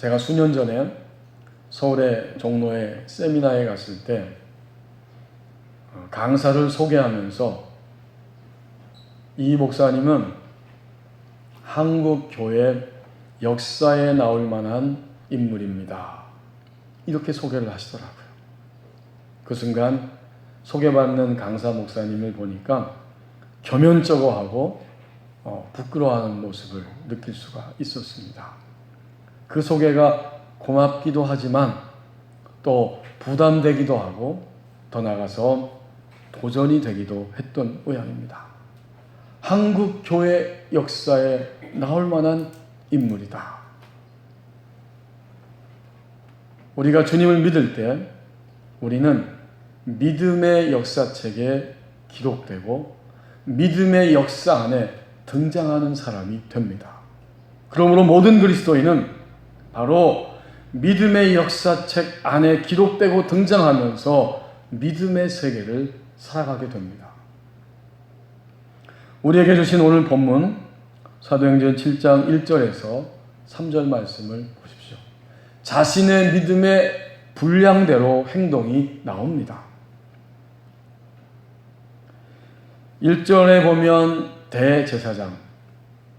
제가 수년 전에 서울의 종로에 세미나에 갔을 때 강사를 소개하면서 이 목사님은 한국 교회 역사에 나올 만한 인물입니다. 이렇게 소개를 하시더라고요. 그 순간 소개받는 강사 목사님을 보니까 겸연쩍어하고 부끄러워하는 모습을 느낄 수가 있었습니다. 그 소개가 고맙기도 하지만 또 부담되기도 하고 더 나아가서 도전이 되기도 했던 모양입니다. 한국 교회 역사에 나올 만한 인물이다. 우리가 주님을 믿을 때 우리는 믿음의 역사책에 기록되고 믿음의 역사 안에 등장하는 사람이 됩니다. 그러므로 모든 그리스도인은 바로 믿음의 역사책 안에 기록되고 등장하면서 믿음의 세계를 살아가게 됩니다. 우리에게 주신 오늘 본문 사도행전 7장 1절에서 3절 말씀을 보십시오. 자신의 믿음의 분량대로 행동이 나옵니다. 1절에 보면 대제사장,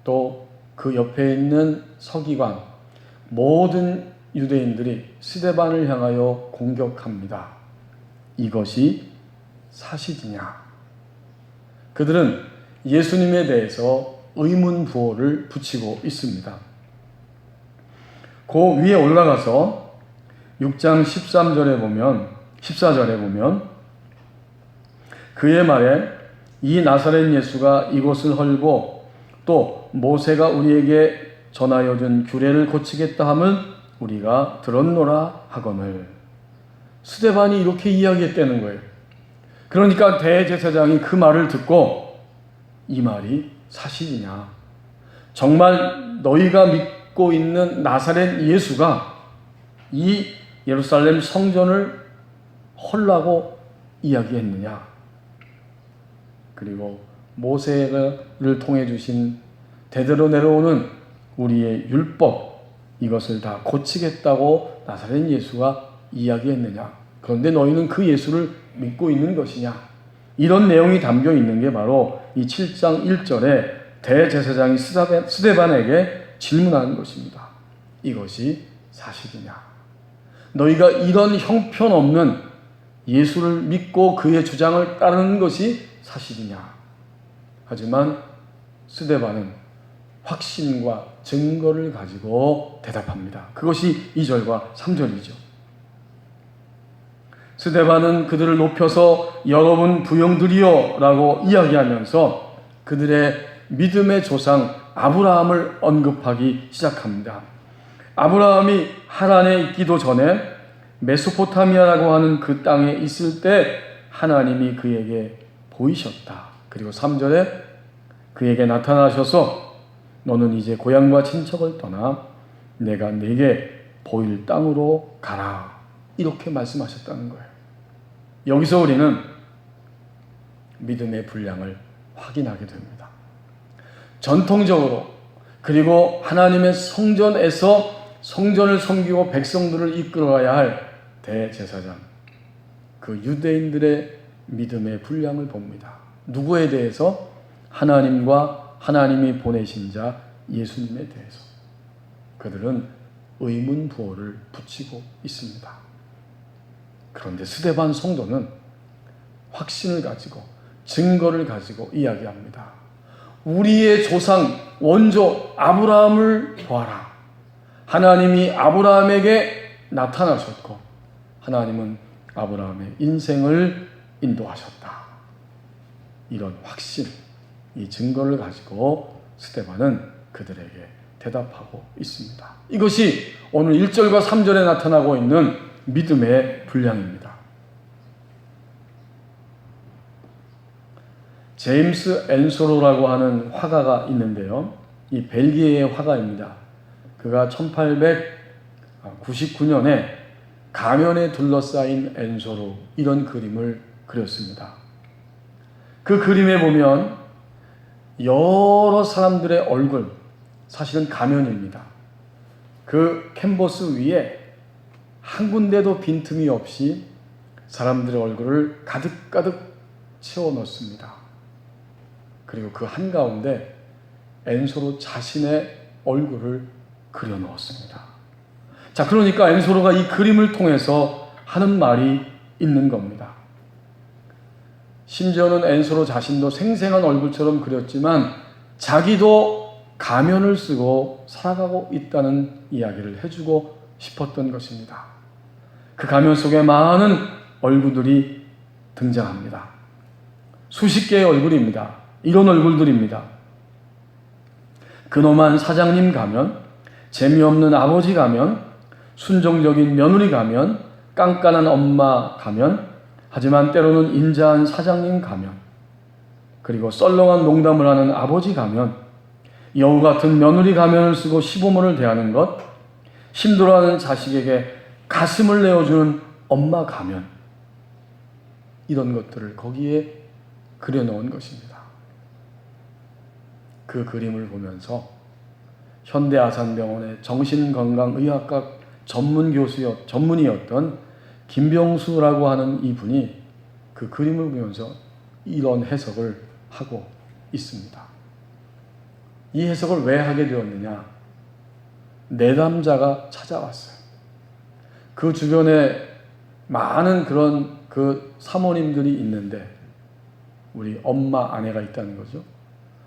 또 그 옆에 있는 서기관, 모든 유대인들이 스데반을 향하여 공격합니다. 이것이 사실이냐? 그들은 예수님에 대해서 의문부호를 붙이고 있습니다. 그 위에 올라가서 6장 14절에 보면 그의 말에 이 나사렛 예수가 이곳을 헐고 또 모세가 우리에게 전하여 준 규례를 고치겠다 함을 우리가 들었노라 하거늘. 스데반이 이렇게 이야기했다는 거예요. 그러니까 대제사장이 그 말을 듣고 이 말이 사실이냐? 정말 너희가 믿고 있는 나사렛 예수가 이 예루살렘 성전을 헐라고 이야기했느냐? 그리고 모세를 통해 주신 대대로 내려오는 우리의 율법, 이것을 다 고치겠다고 나사렛 예수가 이야기했느냐? 그런데 너희는 그 예수를 믿고 있는 것이냐? 이런 내용이 담겨 있는 게 바로 이 7장 1절에 대제사장이 스데반에게 질문하는 것입니다. 이것이 사실이냐? 너희가 이런 형편없는 예수를 믿고 그의 주장을 따르는 것이 사실이냐? 하지만 스데반은 확신과 증거를 가지고 대답합니다. 그것이 2절과 3절이죠. 스데반은 그들을 높여서 여러분 부형들이여 라고 이야기하면서 그들의 믿음의 조상 아브라함을 언급하기 시작합니다. 아브라함이 하란에 있기도 전에 메소포타미아라고 하는 그 땅에 있을 때 하나님이 그에게 보이셨다. 그리고 3절에 그에게 나타나셔서 너는 이제 고향과 친척을 떠나 내가 네게 보일 땅으로 가라. 이렇게 말씀하셨다는 거예요. 여기서 우리는 믿음의 분량을 확인하게 됩니다. 전통적으로 그리고 하나님의 성전에서 성전을 섬기고 백성들을 이끌어가야 할 대제사장, 그 유대인들의 믿음의 분량을 봅니다. 누구에 대해서? 하나님과 하나님이 보내신 자 예수님에 대해서. 그들은 의문부호를 붙이고 있습니다. 그런데 스데반 성도는 확신을 가지고 증거를 가지고 이야기합니다. 우리의 조상 원조 아브라함을 보아라. 하나님이 아브라함에게 나타나셨고 하나님은 아브라함의 인생을 인도하셨다. 이런 확신, 이 증거를 가지고 스데반은 그들에게 대답하고 있습니다. 이것이 오늘 1절과 3절에 나타나고 있는 믿음의 분량입니다. 제임스 앤소로라고 하는 화가가 있는데요. 이 벨기에의 화가입니다. 그가 1899년에 가면에 둘러싸인 앤소로, 이런 그림을 그렸습니다. 그 그림에 보면 여러 사람들의 얼굴, 사실은 가면입니다. 그 캔버스 위에 한 군데도 빈틈이 없이 사람들의 얼굴을 가득가득 채워 넣습니다. 그리고 그 한가운데 엔소로 자신의 얼굴을 그려 넣었습니다. 자, 그러니까 엔소로가 이 그림을 통해서 하는 말이 있는 겁니다. 심지어는 엔소로 자신도 생생한 얼굴처럼 그렸지만 자기도 가면을 쓰고 살아가고 있다는 이야기를 해주고 싶었던 것입니다. 그 가면 속에 많은 얼굴들이 등장합니다. 수십 개의 얼굴입니다. 이런 얼굴들입니다. 근엄한 사장님 가면, 재미없는 아버지 가면, 순종적인 며느리 가면, 깐깐한 엄마 가면, 하지만 때로는 인자한 사장님 가면, 그리고 썰렁한 농담을 하는 아버지 가면, 여우 같은 며느리 가면을 쓰고 시부모를 대하는 것, 힘들어하는 자식에게 가슴을 내어주는 엄마 가면, 이런 것들을 거기에 그려놓은 것입니다. 그 그림을 보면서 현대아산병원의 정신건강의학과 전문의였던 김병수라고 하는 이분이 그 그림을 보면서 이런 해석을 하고 있습니다. 이 해석을 왜 하게 되었느냐? 내담자가 찾아왔어요. 그 주변에 많은 그런 그 사모님들이 있는데 우리 엄마, 아내가 있다는 거죠.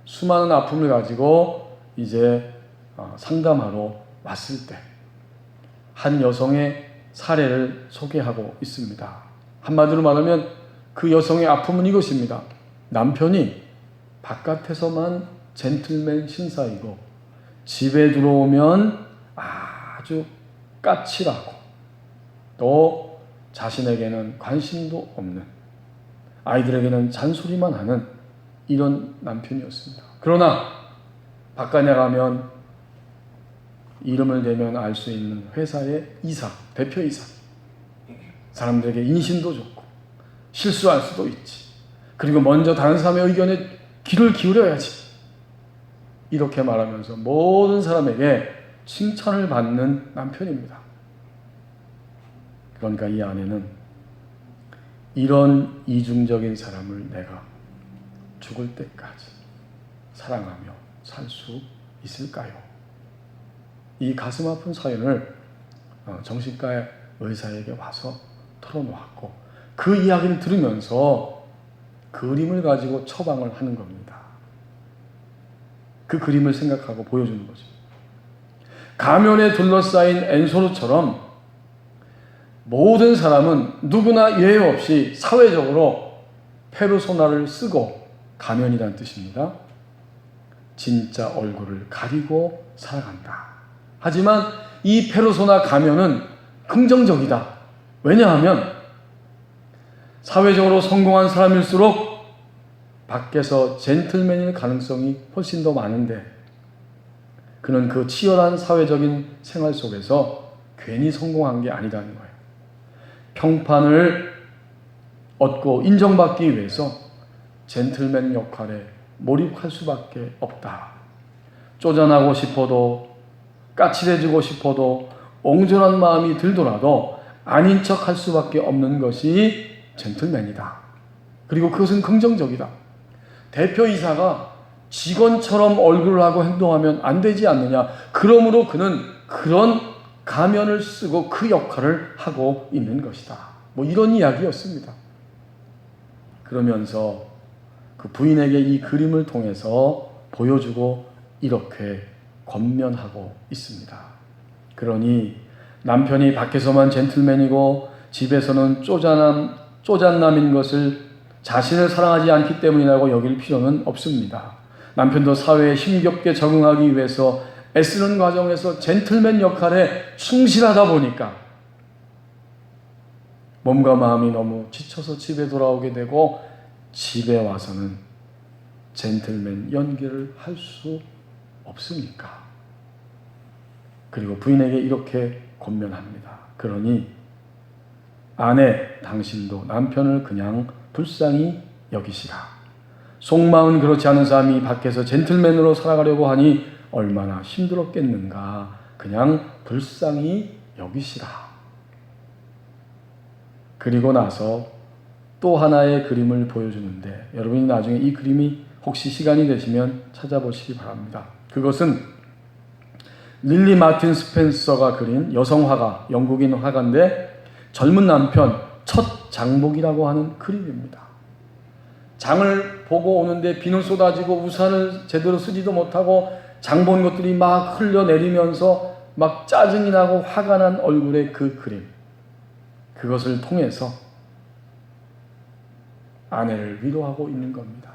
수많은 아픔을 가지고 이제 상담하러 왔을 때 한 여성의 사례를 소개하고 있습니다. 한마디로 말하면 그 여성의 아픔은 이것입니다. 남편이 바깥에서만 젠틀맨 신사이고 집에 들어오면 아주 까칠하고 또 자신에게는 관심도 없는, 아이들에게는 잔소리만 하는 이런 남편이었습니다. 그러나 바깥에 나가면 이름을 대면 알 수 있는 회사의 이사, 대표이사, 사람들에게 인신도 좋고 실수할 수도 있지, 그리고 먼저 다른 사람의 의견에 귀를 기울여야지, 이렇게 말하면서 모든 사람에게 칭찬을 받는 남편입니다. 그러니까 이 아내는 이런 이중적인 사람을 내가 죽을 때까지 사랑하며 살 수 있을까요? 이 가슴 아픈 사연을 정신과의 의사에게 와서 털어놓았고 그 이야기를 들으면서 그림을 가지고 처방을 하는 겁니다. 그 그림을 생각하고 보여주는 거죠. 가면에 둘러싸인 엔소로처럼 모든 사람은 누구나 예외 없이 사회적으로 페르소나를 쓰고, 가면이란 뜻입니다. 진짜 얼굴을 가리고 살아간다. 하지만 이 페르소나 가면은 긍정적이다. 왜냐하면 사회적으로 성공한 사람일수록 밖에서 젠틀맨일 가능성이 훨씬 더 많은데 그는 그 치열한 사회적인 생활 속에서 괜히 성공한 게 아니라는 거예요. 평판을 얻고 인정받기 위해서 젠틀맨 역할에 몰입할 수밖에 없다. 쪼잔하고 싶어도, 까칠해지고 싶어도, 옹졸한 마음이 들더라도 아닌 척 할 수밖에 없는 것이 젠틀맨이다. 그리고 그것은 긍정적이다. 대표이사가 직원처럼 얼굴을 하고 행동하면 안 되지 않느냐. 그러므로 그는 그런 가면을 쓰고 그 역할을 하고 있는 것이다. 뭐 이런 이야기였습니다. 그러면서 그 부인에게 이 그림을 통해서 보여주고 이렇게 권면하고 있습니다. 그러니 남편이 밖에서만 젠틀맨이고 집에서는 쪼잔남인 것을 자신을 사랑하지 않기 때문이라고 여길 필요는 없습니다. 남편도 사회에 힘겹게 적응하기 위해서 애쓰는 과정에서 젠틀맨 역할에 충실하다 보니까 몸과 마음이 너무 지쳐서 집에 돌아오게 되고 집에 와서는 젠틀맨 연기를 할 수 없으니까. 그리고 부인에게 이렇게 권면합니다. 그러니 아내, 당신도 남편을 그냥 불쌍히 여기시라. 속마음은 그렇지 않은 사람이 밖에서 젠틀맨으로 살아가려고 하니 얼마나 힘들었겠는가. 그냥 불쌍히 여기시라. 그리고 나서 또 하나의 그림을 보여주는데, 여러분이 나중에 이 그림이 혹시 시간이 되시면 찾아보시기 바랍니다. 그것은 릴리 마틴 스펜서가 그린 여성 화가, 영국인 화가인데 젊은 남편 첫 장복이라고 하는 그림입니다. 장을 보고 오는데 비는 쏟아지고 우산을 제대로 쓰지도 못하고 장 본 것들이 막 흘러내리면서 막 짜증이 나고 화가 난 얼굴의 그 그림, 그것을 통해서 아내를 위로하고 있는 겁니다.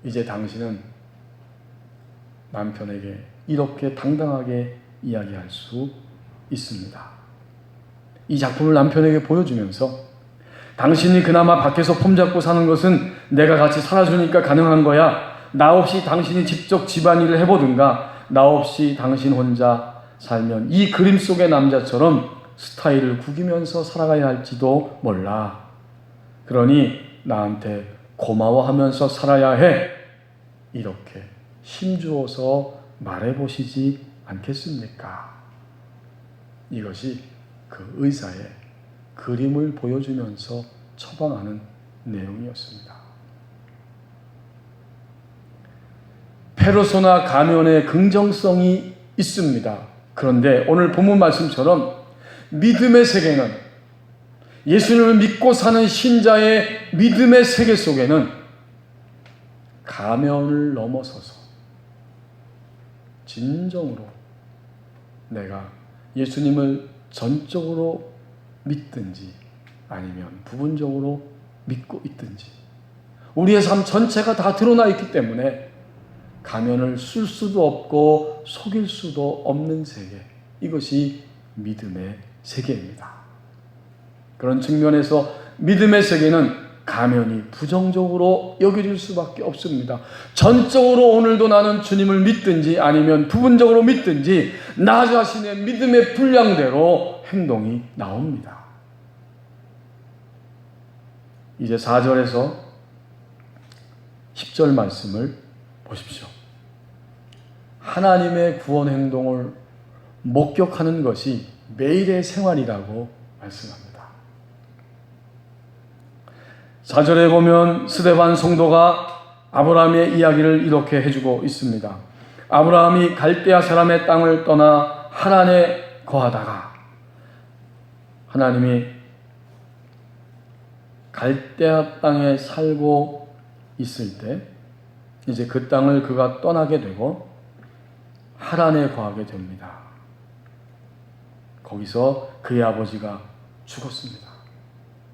이제 당신은 남편에게 이렇게 당당하게 이야기할 수 있습니다. 이 작품을 남편에게 보여주면서 당신이 그나마 밖에서 폼잡고 사는 것은 내가 같이 살아주니까 가능한 거야. 나 없이 당신이 직접 집안일을 해보든가, 나 없이 당신 혼자 살면 이 그림 속의 남자처럼 스타일을 구기면서 살아가야 할지도 몰라. 그러니 나한테 고마워하면서 살아야 해. 이렇게 힘주어서 말해보시지 않겠습니까? 이것이 그 의사의 그림을 보여주면서 처방하는 내용이었습니다. 페르소나 가면에 긍정성이 있습니다. 그런데 오늘 본문 말씀처럼 믿음의 세계는, 예수님을 믿고 사는 신자의 믿음의 세계 속에는 가면을 넘어서서 진정으로 내가 예수님을 전적으로 믿든지 아니면 부분적으로 믿고 있든지 우리의 삶 전체가 다 드러나 있기 때문에 가면을 쓸 수도 없고 속일 수도 없는 세계, 이것이 믿음의 세계입니다. 그런 측면에서 믿음의 세계는 가면이 부정적으로 여겨질 수밖에 없습니다. 전적으로 오늘도 나는 주님을 믿든지 아니면 부분적으로 믿든지 나 자신의 믿음의 분량대로 행동이 나옵니다. 이제 4절에서 10절 말씀을 보십시오. 하나님의 구원 행동을 목격하는 것이 매일의 생활이라고 말씀합니다. 4절에 보면 스데반 성도가 아브라함의 이야기를 이렇게 해주고 있습니다. 아브라함이 갈대아 사람의 땅을 떠나 하란에 거하다가, 하나님이 갈대아 땅에 살고 있을 때 이제 그 땅을 그가 떠나게 되고 하란에 거하게 됩니다. 거기서 그의 아버지가 죽었습니다.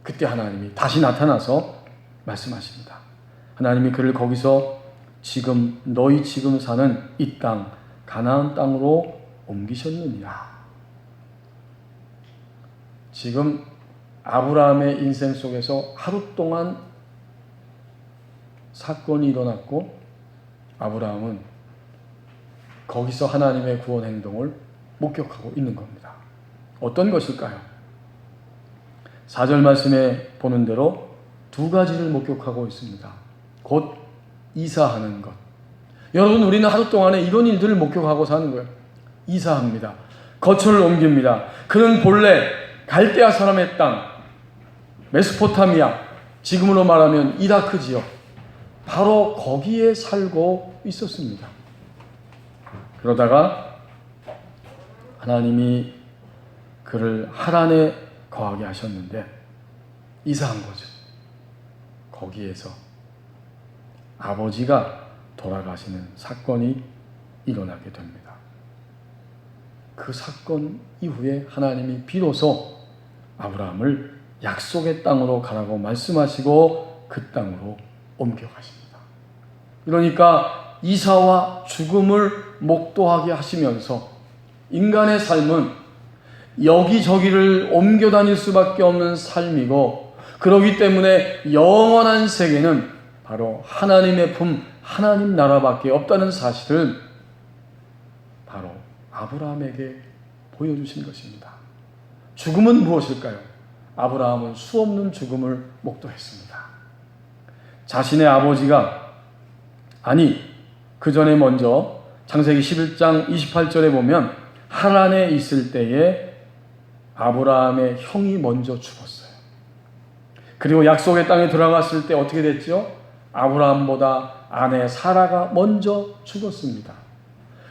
그때 하나님이 다시 나타나서 말씀하십니다. 하나님이 그를 거기서 너희 지금 사는 이 땅, 가나안 땅으로 옮기셨느니라. 지금 아브라함의 인생 속에서 하루 동안 사건이 일어났고 아브라함은 거기서 하나님의 구원 행동을 목격하고 있는 겁니다. 어떤 것일까요? 4절 말씀에 보는 대로 두 가지를 목격하고 있습니다. 곧 이사하는 것. 여러분, 우리는 하루 동안에 이런 일들을 목격하고 사는 거예요. 이사합니다. 거처를 옮깁니다. 그는 본래 갈대아 사람의 땅, 메소포타미아, 지금으로 말하면 이라크 지역, 바로 거기에 살고 있었습니다. 그러다가 하나님이 그를 하란에 거하게 하셨는데 이사한 거죠. 거기에서 아버지가 돌아가시는 사건이 일어나게 됩니다. 그 사건 이후에 하나님이 비로소 아브라함을 약속의 땅으로 가라고 말씀하시고 그 땅으로 옮겨가십니다. 그러니까 이사와 죽음을 목도하게 하시면서 인간의 삶은 여기저기를 옮겨 다닐 수밖에 없는 삶이고, 그러기 때문에 영원한 세계는 바로 하나님의 품, 하나님 나라밖에 없다는 사실을 바로 아브라함에게 보여주신 것입니다. 죽음은 무엇일까요? 아브라함은 수없는 죽음을 목도했습니다. 자신의 아버지가, 아니 그 전에 먼저 창세기 11장 28절에 보면 하란에 있을 때에 아브라함의 형이 먼저 죽었어요. 그리고 약속의 땅에 들어갔을 때 어떻게 됐죠? 아브라함보다 아내 사라가 먼저 죽었습니다.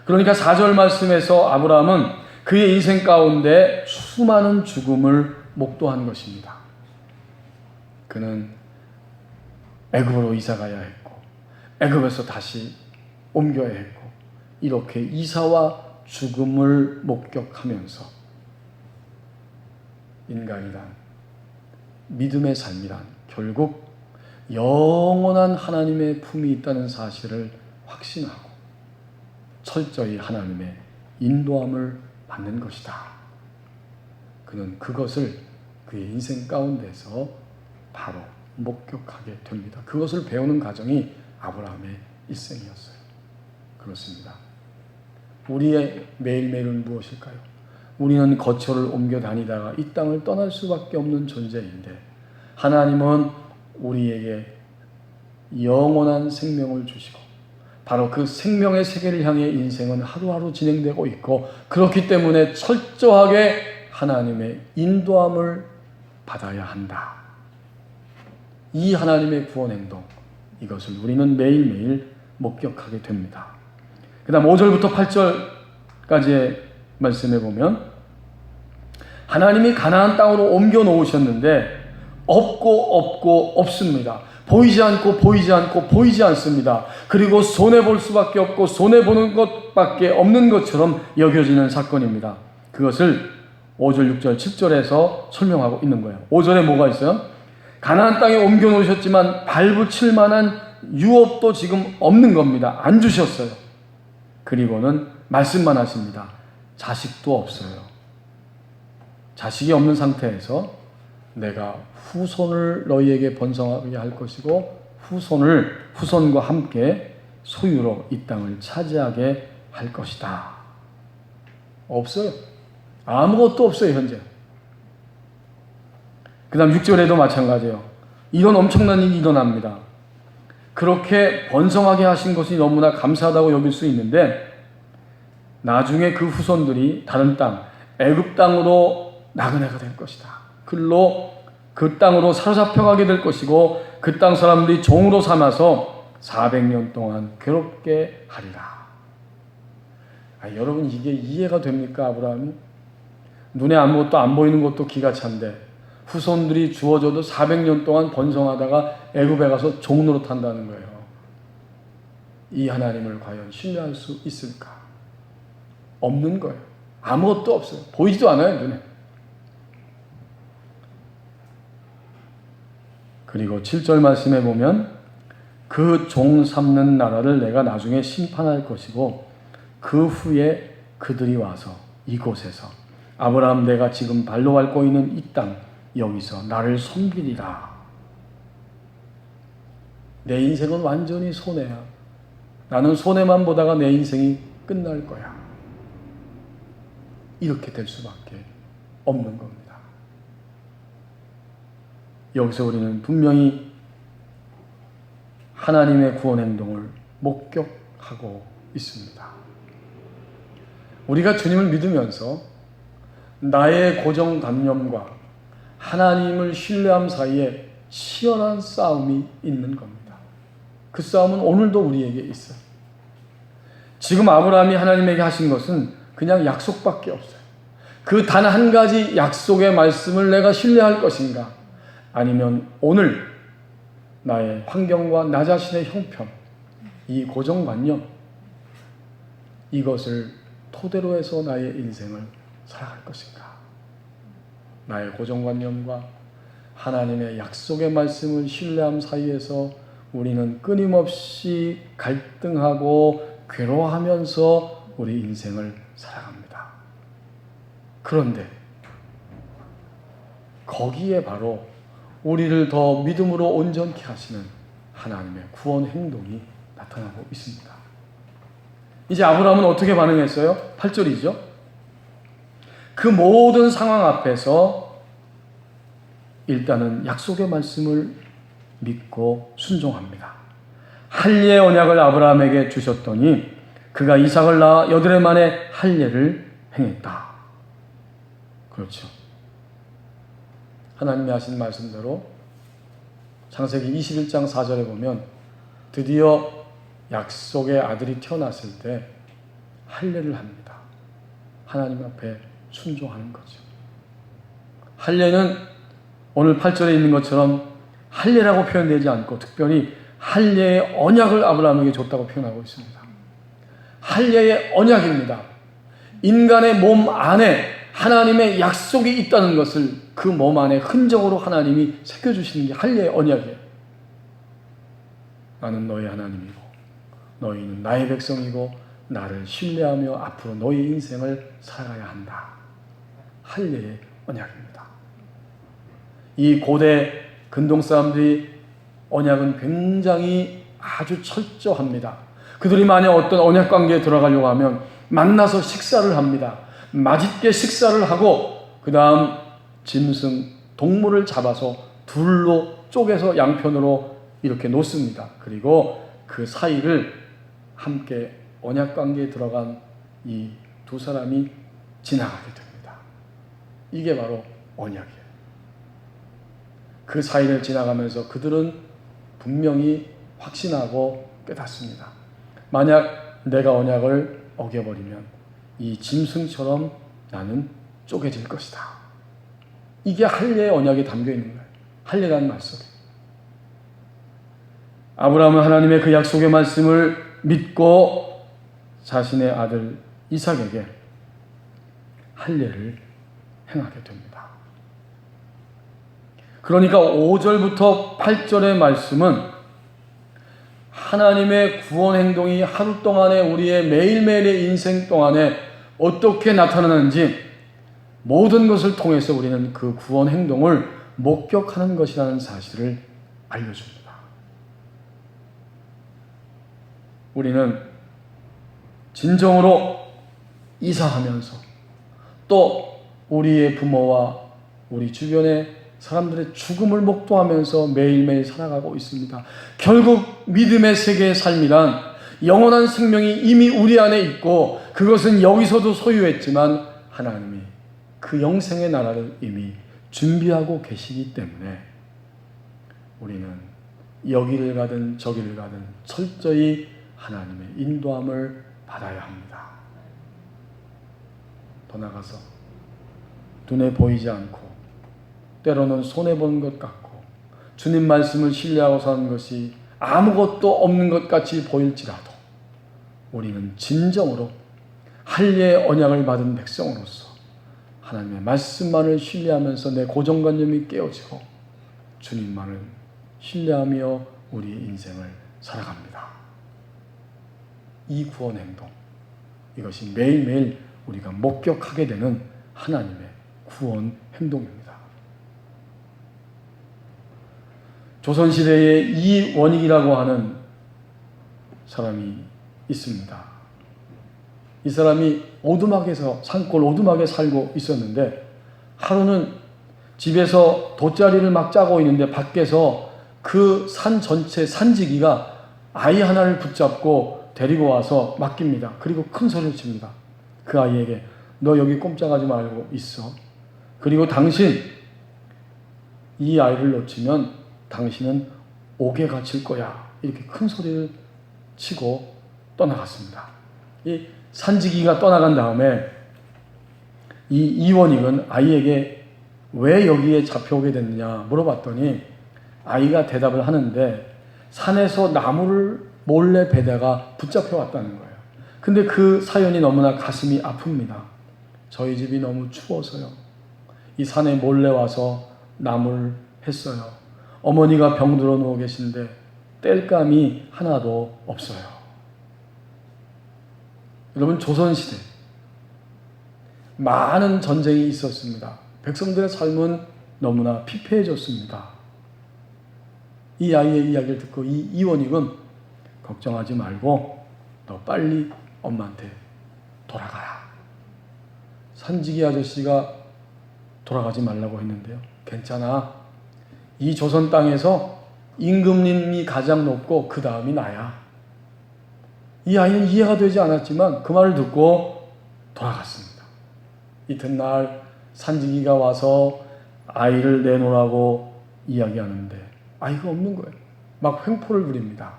그러니까 4절 말씀에서 아브라함은 그의 인생 가운데 수많은 죽음을 목도한 것입니다. 그는 애굽으로 이사 가야 했고 애굽에서 다시 옮겨야 했고 이렇게 이사와 죽음을 목격하면서 인간이란 믿음의 삶이란 결국 영원한 하나님의 품이 있다는 사실을 확신하고 철저히 하나님의 인도함을 받는 것이다. 그는 그것을 그의 인생 가운데서 바로 목격하게 됩니다. 그것을 배우는 과정이 아브라함의 일생이었어요. 그렇습니다. 우리의 매일매일은 무엇일까요? 우리는 거처를 옮겨 다니다가 이 땅을 떠날 수밖에 없는 존재인데 하나님은 우리에게 영원한 생명을 주시고 바로 그 생명의 세계를 향해 인생은 하루하루 진행되고 있고 그렇기 때문에 철저하게 하나님의 인도함을 받아야 한다. 이 하나님의 구원 행동, 이것을 우리는 매일매일 목격하게 됩니다. 그 다음 5절부터 8절까지의 말씀에 보면 하나님이 가나안 땅으로 옮겨 놓으셨는데 없고 없습니다. 보이지 않고 않습니다. 그리고 손해볼 수밖에 없고 손해보는 것밖에 없는 것처럼 여겨지는 사건입니다. 그것을 5절, 6절, 7절에서 설명하고 있는 거예요. 5절에 뭐가 있어요? 가나안 땅에 옮겨 놓으셨지만 발붙일 만한 유업도 지금 없는 겁니다. 안 주셨어요. 그리고는 말씀만 하십니다. 자식도 없어요. 자식이 없는 상태에서 내가 후손을 너희에게 번성하게 할 것이고 후손과 함께 소유로 이 땅을 차지하게 할 것이다. 없어요. 아무것도 없어요, 현재. 그 다음 6절에도 마찬가지예요. 이런 엄청난 일이 일어납니다. 그렇게 번성하게 하신 것이 너무나 감사하다고 여길 수 있는데 나중에 그 후손들이 다른 땅, 애굽 땅으로 나그네가 될 것이다. 그 땅으로 사로잡혀가게 될 것이고 그 땅 사람들이 종으로 삼아서 400년 동안 괴롭게 하리라. 여러분 이게 이해가 됩니까? 아브라함이? 눈에 아무것도 안 보이는 것도 기가 찬데 후손들이 주어져도 400년 동안 번성하다가 애굽에 가서 종으로 탄다는 거예요. 이 하나님을 과연 신뢰할 수 있을까? 없는 거예요. 아무것도 없어요. 보이지도 않아요, 눈에. 그리고 7절 말씀에 보면 그 종 삼는 나라를 내가 나중에 심판할 것이고 그 후에 그들이 와서 이곳에서 아브라함 내가 지금 발로 밟고 있는 이 땅 여기서 나를 섬기리라. 내 인생은 완전히 손해야. 나는 손해만 보다가 내 인생이 끝날 거야. 이렇게 될 수밖에 없는 겁니다. 여기서 우리는 분명히 하나님의 구원 행동을 목격하고 있습니다. 우리가 주님을 믿으면서 나의 고정관념과 하나님을 신뢰함 사이에 치열한 싸움이 있는 겁니다. 그 싸움은 오늘도 우리에게 있어요. 지금 아브라함이 하나님에게 하신 것은 그냥 약속밖에 없어요. 그 단 한 가지 약속의 말씀을 내가 신뢰할 것인가? 아니면 오늘 나의 환경과 나 자신의 형편, 이 고정관념, 이것을 토대로 해서 나의 인생을 살아갈 것인가? 나의 고정관념과 하나님의 약속의 말씀을 신뢰함 사이에서 우리는 끊임없이 갈등하고 괴로워하면서 우리 인생을 살아갑니다. 그런데 거기에 바로 우리를 더 믿음으로 온전케 하시는 하나님의 구원 행동이 나타나고 있습니다. 이제 아브라함은 어떻게 반응했어요? 8절이죠. 그 모든 상황 앞에서 일단은 약속의 말씀을 믿고 순종합니다. 할례의 언약을 아브라함에게 주셨더니 그가 이삭을 낳아 여드레 만에 할례를 행했다. 그렇죠. 하나님이 하신 말씀대로 창세기 21장 4절에 보면 드디어 약속의 아들이 태어났을 때 할례를 합니다. 하나님 앞에 순종하는 거죠. 할례는 오늘 8절에 있는 것처럼 할례라고 표현되지 않고 특별히 할례의 언약을 아브라함에게 줬다고 표현하고 있습니다. 할례의 언약입니다. 인간의 몸 안에 하나님의 약속이 있다는 것을 그 몸 안에 흔적으로 하나님이 새겨주시는 게 할례의 언약이에요. 나는 너희 하나님이고 너희는 나의 백성이고 나를 신뢰하며 앞으로 너희 인생을 살아가야 한다. 할례의 언약입니다. 이 고대 근동 사람들이 언약은 굉장히 아주 철저합니다. 그들이 만약 어떤 언약 관계에 들어가려고 하면 만나서 식사를 합니다. 맛있게 식사를 하고 그 다음 짐승, 동물을 잡아서 둘로 쪼개서 양편으로 이렇게 놓습니다. 그리고 그 사이를 함께 언약 관계에 들어간 이 두 사람이 지나가게 됩니다. 이게 바로 언약이에요. 그 사이를 지나가면서 그들은 분명히 확신하고 깨닫습니다. 만약 내가 언약을 어겨버리면 이 짐승처럼 나는 쪼개질 것이다. 이게 할례의 언약에 담겨 있는 거예요. 할례라는 말 속에. 아브라함은 하나님의 그 약속의 말씀을 믿고 자신의 아들 이삭에게 할례를 행하게 됩니다. 그러니까 5절부터 8절의 말씀은 하나님의 구원 행동이 하루 동안에 우리의 매일매일의 인생 동안에 어떻게 나타나는지 모든 것을 통해서 우리는 그 구원 행동을 목격하는 것이라는 사실을 알려줍니다. 우리는 진정으로 이사하면서 또 우리의 부모와 우리 주변의 사람들의 죽음을 목도하면서 매일매일 살아가고 있습니다. 결국 믿음의 세계의 삶이란 영원한 생명이 이미 우리 안에 있고 그것은 여기서도 소유했지만 하나님이 그 영생의 나라를 이미 준비하고 계시기 때문에 우리는 여기를 가든 저기를 가든 철저히 하나님의 인도함을 받아야 합니다. 더 나아가서 눈에 보이지 않고 때로는 손해보는 것 같고 주님 말씀을 신뢰하고 사는 것이 아무것도 없는 것 같이 보일지라도 우리는 진정으로 할례의 언약을 받은 백성으로서 하나님의 말씀만을 신뢰하면서 내 고정관념이 깨어지고 주님만을 신뢰하며 우리 인생을 살아갑니다. 이 구원 행동, 이것이 매일매일 우리가 목격하게 되는 하나님의 구원 행동입니다. 조선시대에 이원익이라고 하는 사람이 있습니다. 이 사람이 오두막에서 산골 오두막에 살고 있었는데 하루는 집에서 돗자리를 막 짜고 있는데 밖에서 그 산 전체 산지기가 아이 하나를 붙잡고 데리고 와서 맡깁니다. 그리고 큰 소리를 칩니다. 그 아이에게 너 여기 꼼짝하지 말고 있어. 그리고 당신 이 아이를 놓치면 당신은 옥에 갇힐 거야. 이렇게 큰 소리를 치고 떠나갔습니다. 이 산지기가 떠나간 다음에 이 이원익은 아이에게 왜 여기에 잡혀오게 됐느냐 물어봤더니 아이가 대답을 하는데 산에서 나무를 몰래 베다가 붙잡혀 왔다는 거예요. 근데 그 사연이 너무나 가슴이 아픕니다. 저희 집이 너무 추워서요. 이 산에 몰래 와서 나무를 했어요. 어머니가 병들어 누워 계신데 땔감이 하나도 없어요. 여러분, 조선시대 많은 전쟁이 있었습니다. 백성들의 삶은 너무나 피폐해졌습니다. 이 아이의 이야기를 듣고 이 이원익은 걱정하지 말고 너 빨리 엄마한테 돌아가라. 산지기 아저씨가 돌아가지 말라고 했는데요. 괜찮아. 이 조선 땅에서 임금님이 가장 높고 그 다음이 나야. 이 아이는 이해가 되지 않았지만 그 말을 듣고 돌아갔습니다. 이튿날 산지기가 와서 아이를 내놓으라고 이야기하는데 아이가 없는 거예요. 막 횡포를 부립니다.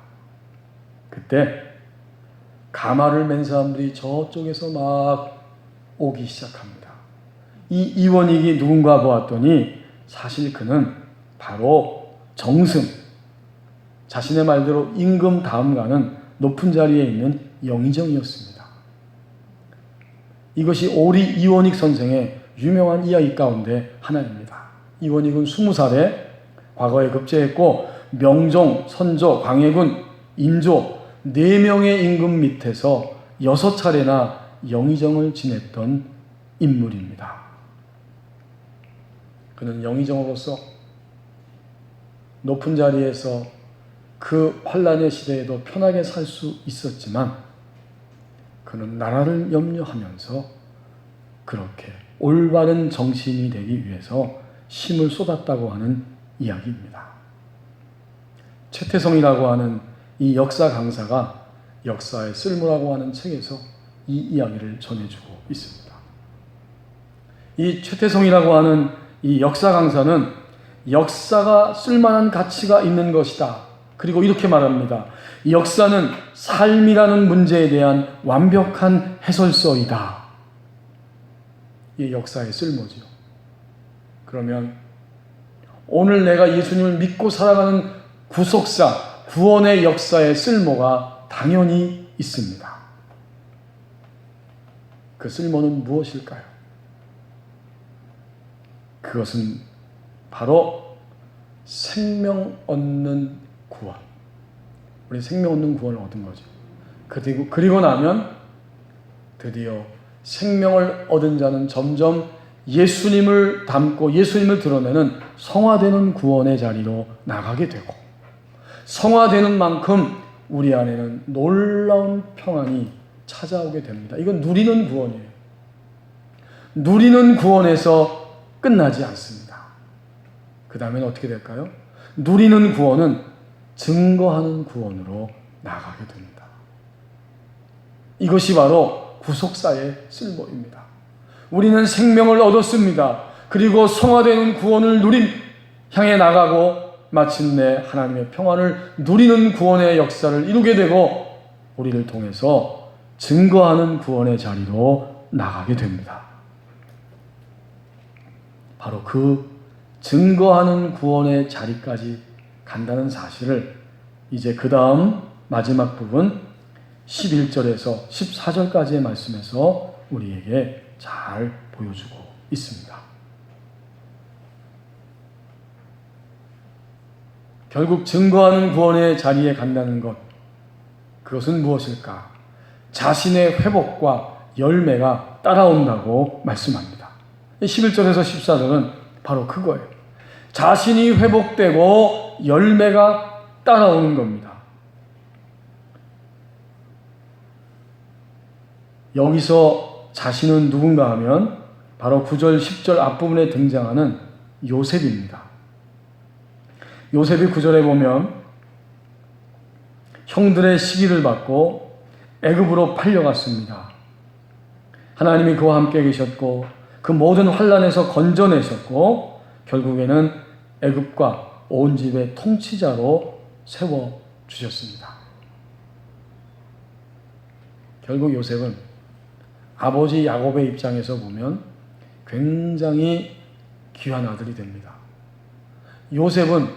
그때 가마를 맨 사람들이 저쪽에서 막 오기 시작합니다. 이 이원익이 누군가 보았더니 사실 그는 바로 정승, 자신의 말대로 임금 다음 가는 높은 자리에 있는 영의정이었습니다. 이것이 오리 이원익 선생의 유명한 이야기 가운데 하나입니다. 이원익은 20살에 과거에 급제했고 명종, 선조, 광해군, 인조 4명의 임금 밑에서 6차례나 영의정을 지냈던 인물입니다. 그는 영의정으로서 높은 자리에서 그 환란의 시대에도 편하게 살 수 있었지만 그는 나라를 염려하면서 그렇게 올바른 정신이 되기 위해서 힘을 쏟았다고 하는 이야기입니다. 최태성이라고 하는 이 역사 강사가 역사의 쓸모라고 하는 책에서 이 이야기를 전해주고 있습니다. 이 최태성이라고 하는 이 역사 강사는 역사가 쓸만한 가치가 있는 것이다. 그리고 이렇게 말합니다. 역사는 삶이라는 문제에 대한 완벽한 해설서이다. 이 역사의 쓸모지요. 그러면 오늘 내가 예수님을 믿고 살아가는 구속사, 구원의 역사의 쓸모가 당연히 있습니다. 그 쓸모는 무엇일까요? 그것은 바로 생명 얻는 구원. 우리 생명 얻는 구원을 얻은 거죠. 그리고 나면 드디어 생명을 얻은 자는 점점 예수님을 닮고 예수님을 드러내는 성화되는 구원의 자리로 나가게 되고 성화되는 만큼 우리 안에는 놀라운 평안이 찾아오게 됩니다. 이건 누리는 구원이에요. 누리는 구원에서 끝나지 않습니다. 그 다음에는 어떻게 될까요? 누리는 구원은 증거하는 구원으로 나가게 됩니다. 이것이 바로 구속사의 쓸모입니다. 우리는 생명을 얻었습니다. 그리고 성화되는 구원을 향해 나가고 마침내 하나님의 평안을 누리는 구원의 역사를 이루게 되고 우리를 통해서 증거하는 구원의 자리로 나가게 됩니다. 바로 그 증거하는 구원의 자리까지 간다는 사실을 이제 그 다음 마지막 부분 11절에서 14절까지의 말씀에서 우리에게 잘 보여주고 있습니다. 결국 증거하는 구원의 자리에 간다는 것, 그것은 무엇일까? 자신의 회복과 열매가 따라온다고 말씀합니다. 11절에서 14절은 바로 그거예요. 자신이 회복되고 열매가 따라오는 겁니다. 여기서 자신은 누군가 하면 바로 9절, 10절 앞부분에 등장하는 요셉입니다. 요셉이 9절에 보면 형들의 시기를 받고 애굽으로 팔려갔습니다. 하나님이 그와 함께 계셨고 그 모든 환난에서 건져내셨고 결국에는 애굽과 온 집의 통치자로 세워주셨습니다. 결국 요셉은 아버지 야곱의 입장에서 보면 굉장히 귀한 아들이 됩니다. 요셉은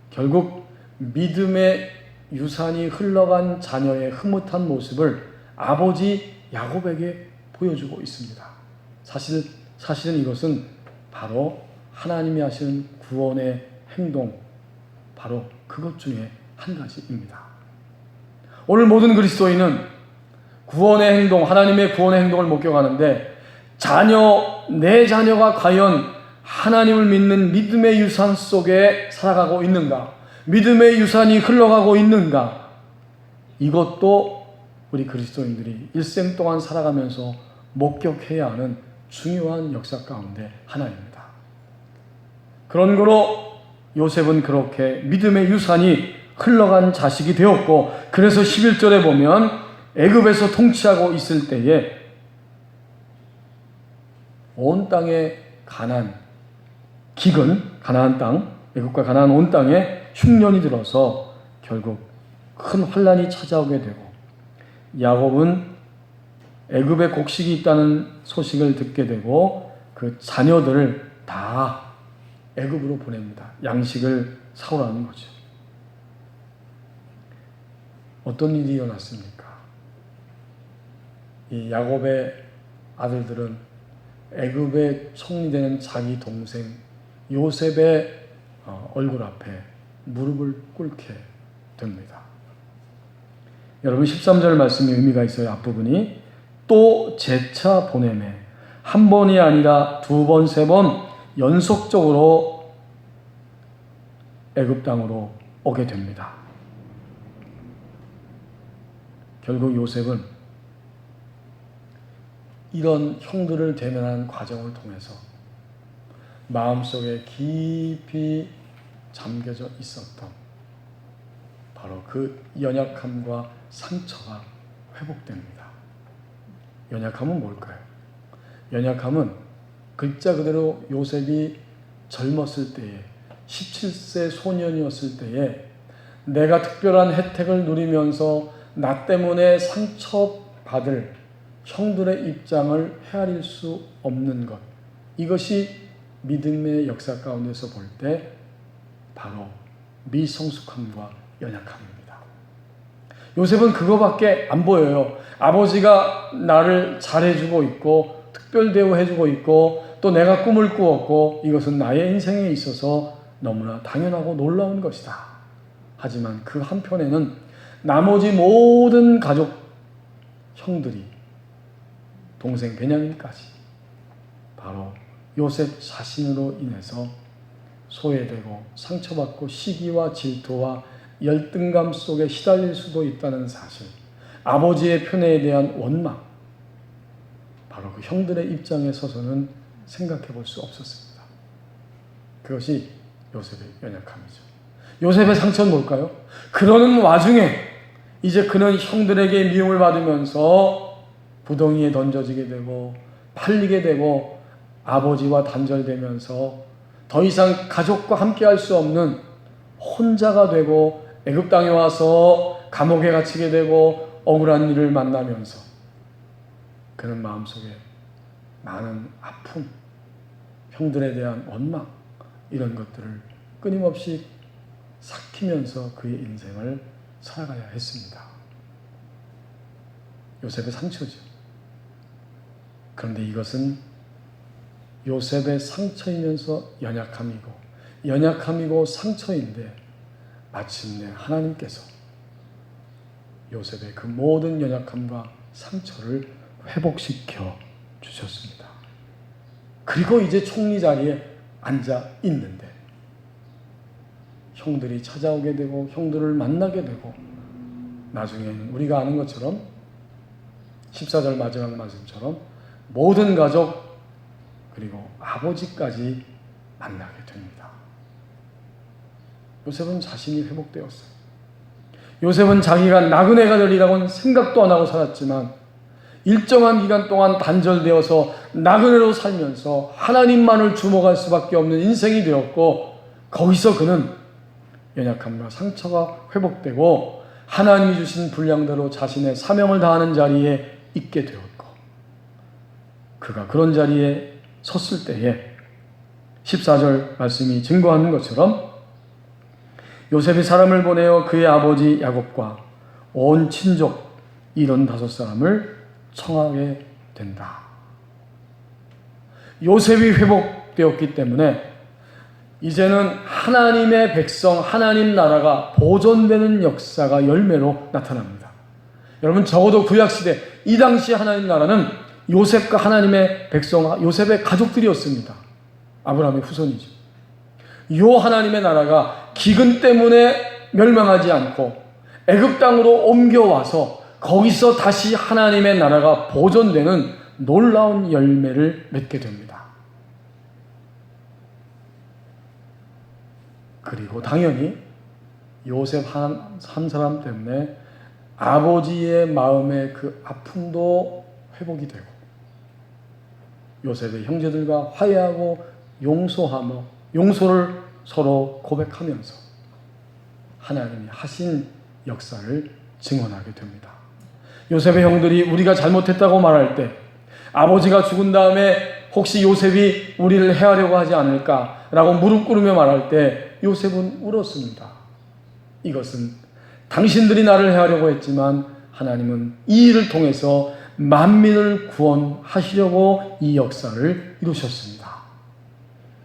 결국 믿음의 유산이 흘러간 자녀의 흐뭇한 모습을 아버지 야곱에게 보여주고 있습니다. 사실은 이것은 바로 하나님이 하시는 구원의 행동, 바로 그것 중에 한 가지입니다. 오늘 모든 그리스도인은 구원의 행동, 하나님의 구원의 행동을 목격하는데 내 자녀가 과연 하나님을 믿는 믿음의 유산 속에 살아가고 있는가? 믿음의 유산이 흘러가고 있는가? 이것도 우리 그리스도인들이 일생 동안 살아가면서 목격해야 하는 중요한 역사 가운데 하나입니다. 그런 거로 요셉은 그렇게 믿음의 유산이 흘러간 자식이 되었고, 그래서 11절에 보면 애굽에서 통치하고 있을 때에 온 땅에 가나안, 기근, 가나안 땅, 애굽과 가나안 온 땅에 흉년이 들어서 결국 큰 환란이 찾아오게 되고, 야곱은 애굽에 곡식이 있다는 소식을 듣게 되고 그 자녀들을 다 애굽으로 보냅니다. 양식을 사오라는 거죠. 어떤 일이 일어났습니까? 이 야곱의 아들들은 애굽의 총리되는 자기 동생 요셉의 얼굴 앞에 무릎을 꿇게 됩니다. 여러분 13절 말씀이 의미가 있어요. 앞부분이 또 재차 보내매 한 번이 아니라 두 번, 세 번 연속적으로 애굽 땅으로 오게 됩니다. 결국 요셉은 이런 형들을 대면하는 과정을 통해서 마음속에 깊이 잠겨져 있었던 바로 그 연약함과 상처가 회복됩니다. 연약함은 뭘까요? 연약함은 글자 그대로 요셉이 젊었을 때에 17세 소년이었을 때에 내가 특별한 혜택을 누리면서 나 때문에 상처받을 형들의 입장을 헤아릴 수 없는 것, 이것이 믿음의 역사 가운데서 볼 때 바로 미성숙함과 연약함입니다. 요셉은 그거밖에 안 보여요. 아버지가 나를 잘해주고 있고 특별 대우해주고 있고 또 내가 꿈을 꾸었고 이것은 나의 인생에 있어서 너무나 당연하고 놀라운 것이다. 하지만 그 한편에는 나머지 모든 가족 형들이 동생 베냐민까지 바로 요셉 자신으로 인해서 소외되고 상처받고 시기와 질투와 열등감 속에 시달릴 수도 있다는 사실, 아버지의 편애에 대한 원망, 바로 그 형들의 입장에 서서는 생각해 볼 수 없었습니다. 그것이 요셉의 연약함이죠. 요셉의 상처는 뭘까요? 그러는 와중에 이제 그는 형들에게 미움을 받으면서 부덩이에 던져지게 되고 팔리게 되고 아버지와 단절되면서 더 이상 가족과 함께 할 수 없는 혼자가 되고 애굽 땅에 와서 감옥에 갇히게 되고 억울한 일을 만나면서 그는 마음속에 많은 아픔, 형들에 대한 원망, 이런 것들을 끊임없이 삭히면서 그의 인생을 살아가야 했습니다. 요셉의 상처죠. 그런데 이것은 요셉의 상처이면서 연약함이고 상처인데 마침내 하나님께서 요셉의 그 모든 연약함과 상처를 회복시켜 주셨습니다. 그리고 이제 총리 자리에 앉아 있는데 형들이 찾아오게 되고 형들을 만나게 되고 나중에는 우리가 아는 것처럼 14절 마지막 말씀처럼 모든 가족 그리고 아버지까지 만나게 됩니다. 요셉은 자신이 회복되었어요. 요셉은 자기가 나그네가 되리라고는 생각도 안 하고 살았지만 일정한 기간 동안 단절되어서 나그네로 살면서 하나님만을 주목할 수밖에 없는 인생이 되었고, 거기서 그는 연약함과 상처가 회복되고 하나님이 주신 분량대로 자신의 사명을 다하는 자리에 있게 되었고, 그가 그런 자리에 섰을 때에 14절 말씀이 증거하는 것처럼 요셉이 사람을 보내어 그의 아버지 야곱과 온 친족 75사람을 청하게 된다. 요셉이 회복되었기 때문에 이제는 하나님의 백성, 하나님 나라가 보존되는 역사가 열매로 나타납니다. 여러분, 적어도 구약시대 이 당시 하나님 나라는 요셉과 하나님의 백성, 요셉의 가족들이었습니다. 아브라함의 후손이죠. 이 하나님의 나라가 기근 때문에 멸망하지 않고 애굽 땅으로 옮겨와서 거기서 다시 하나님의 나라가 보존되는 놀라운 열매를 맺게 됩니다. 그리고 당연히 요셉 한 사람 때문에 아버지의 마음의 그 아픔도 회복이 되고 요셉의 형제들과 화해하고 용서하며 용서를 서로 고백하면서 하나님이 하신 역사를 증언하게 됩니다. 요셉의 형들이 우리가 잘못했다고 말할 때 아버지가 죽은 다음에 혹시 요셉이 우리를 해하려고 하지 않을까라고 무릎 꿇으며 말할 때 요셉은 울었습니다. 이것은 당신들이 나를 해하려고 했지만 하나님은 이 일을 통해서 만민을 구원하시려고 이 역사를 이루셨습니다.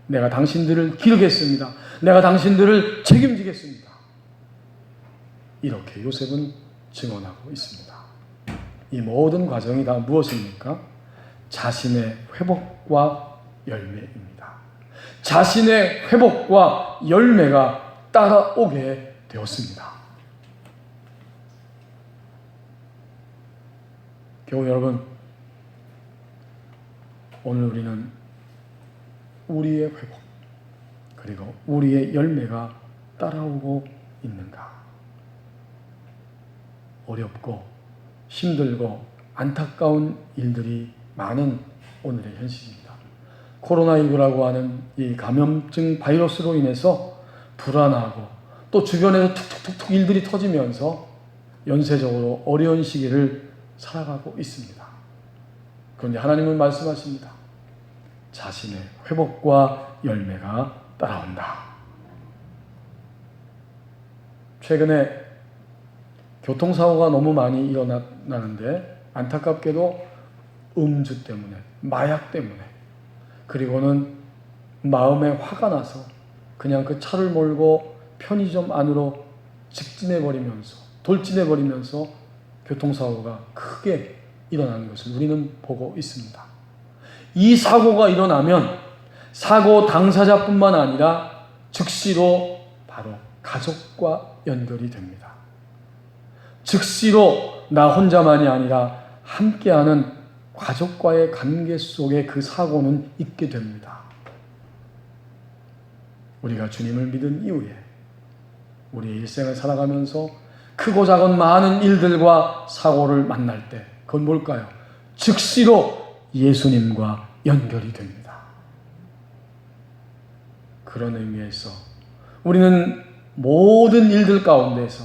내가 당신들을 기르겠습니다. 내가 당신들을 책임지겠습니다. 이렇게 요셉은 증언하고 있습니다. 이 모든 과정이 다 무엇입니까? 자신의 회복과 열매입니다. 자신의 회복과 열매가 따라오게 되었습니다. 교우 여러분, 오늘 우리는 우리의 회복 그리고 우리의 열매가 따라오고 있는가? 어렵고 힘들고 안타까운 일들이 많은 오늘의 현실입니다. 코로나19라고 하는 이 감염증 바이러스로 인해서 불안하고 또 주변에서 툭툭툭툭 일들이 터지면서 연쇄적으로 어려운 시기를 살아가고 있습니다. 그런데 하나님은 말씀하십니다. 자신의 회복과 열매가 따라온다. 최근에 교통사고가 너무 많이 일어나는데 안타깝게도 음주 때문에, 마약 때문에, 그리고는 마음에 화가 나서 그냥 그 차를 몰고 편의점 안으로 직진해버리면서, 돌진해버리면서 교통사고가 크게 일어나는 것을 우리는 보고 있습니다. 이 사고가 일어나면 사고 당사자뿐만 아니라 즉시로 바로 가족과 연결이 됩니다. 즉시로 나 혼자만이 아니라 함께하는 가족과의 관계 속에 그 사고는 있게 됩니다. 우리가 주님을 믿은 이후에 우리의 일생을 살아가면서 크고 작은 많은 일들과 사고를 만날 때 그건 뭘까요? 즉시로 예수님과 연결이 됩니다. 그런 의미에서 우리는 모든 일들 가운데서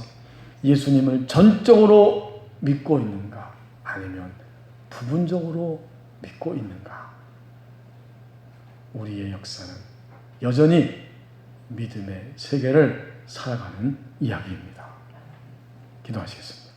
예수님을 전적으로 믿고 있는가? 아니면 부분적으로 믿고 있는가? 우리의 역사는 여전히 믿음의 세계를 살아가는 이야기입니다. 기도하시겠습니다.